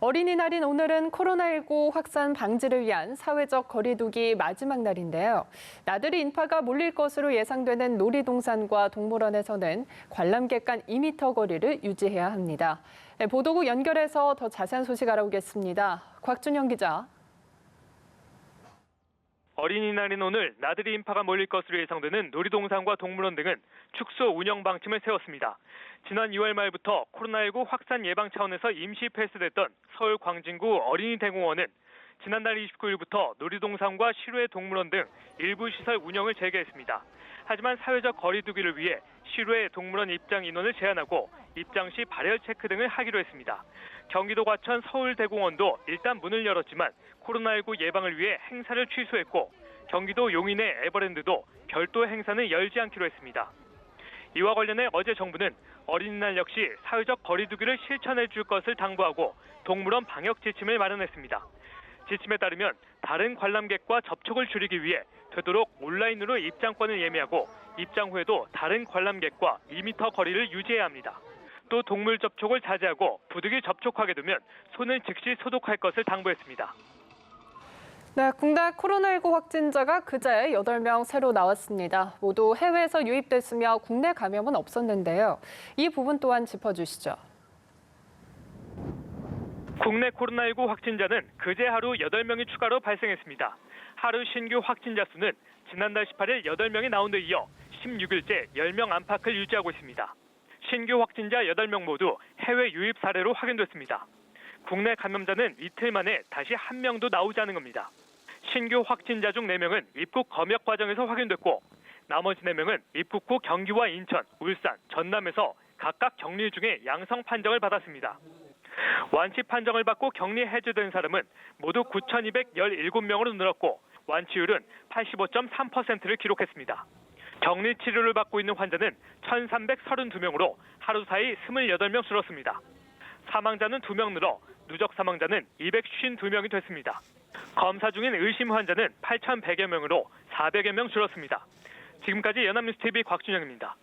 어린이날인 오늘은 코로나19 확산 방지를 위한 사회적 거리두기 마지막 날인데요. 나들이 인파가 몰릴 것으로 예상되는 놀이동산과 동물원에서는 관람객 간 2m 거리를 유지해야 합니다. 보도국 연결해서 더 자세한 소식 알아보겠습니다. 곽준영 기자. 어린이날인 오늘 나들이 인파가 몰릴 것으로 예상되는 놀이동산과 동물원 등은 축소 운영 방침을 세웠습니다. 지난 2월 말부터 코로나19 확산 예방 차원에서 임시 폐쇄됐던 서울 광진구 어린이대공원은 지난달 29일부터 놀이동산과 실외 동물원 등 일부 시설 운영을 재개했습니다. 하지만 사회적 거리두기를 위해 실외 동물원 입장 인원을 제한하고 입장 시 발열 체크 등을 하기로 했습니다. 경기도 과천 서울대공원도 일단 문을 열었지만 코로나19 예방을 위해 행사를 취소했고 경기도 용인의 에버랜드도 별도 행사는 열지 않기로 했습니다. 이와 관련해 어제 정부는 어린이날 역시 사회적 거리두기를 실천해 줄 것을 당부하고 동물원 방역 지침을 마련했습니다. 지침에 따르면 다른 관람객과 접촉을 줄이기 위해 되도록 온라인으로 입장권을 예매하고 입장 후에도 다른 관람객과 2m 거리를 유지해야 합니다. 또 동물 접촉을 자제하고 부득이 접촉하게 되면 손을 즉시 소독할 것을 당부했습니다. 네, 국내 코로나19 확진자가 그제 8명 새로 나왔습니다. 모두 해외에서 유입됐으며 국내 감염은 없었는데요. 이 부분 또한 짚어주시죠. 국내 코로나19 확진자는 그제 하루 8명이 추가로 발생했습니다. 하루 신규 확진자 수는 지난달 18일 8명이 나온 데 이어 16일째 10명 안팎을 유지하고 있습니다. 신규 확진자 8명 모두 해외 유입 사례로 확인됐습니다. 국내 감염자는 이틀 만에 다시 1명도 나오지 않은 겁니다. 신규 확진자 중 4명은 입국 검역 과정에서 확인됐고 나머지 4명은 입국 후 경기와 인천, 울산, 전남에서 각각 격리 중에 양성 판정을 받았습니다. 완치 판정을 받고 격리 해제된 사람은 모두 9,217명으로 늘었고 완치율은 85.3%를 기록했습니다. 격리 치료를 받고 있는 환자는 1,332명으로 하루 사이 28명 줄었습니다. 사망자는 2명 늘어 누적 사망자는 252명이 됐습니다. 검사 중인 의심 환자는 8,100여 명으로 400여 명 줄었습니다. 지금까지 연합뉴스TV 곽준영입니다.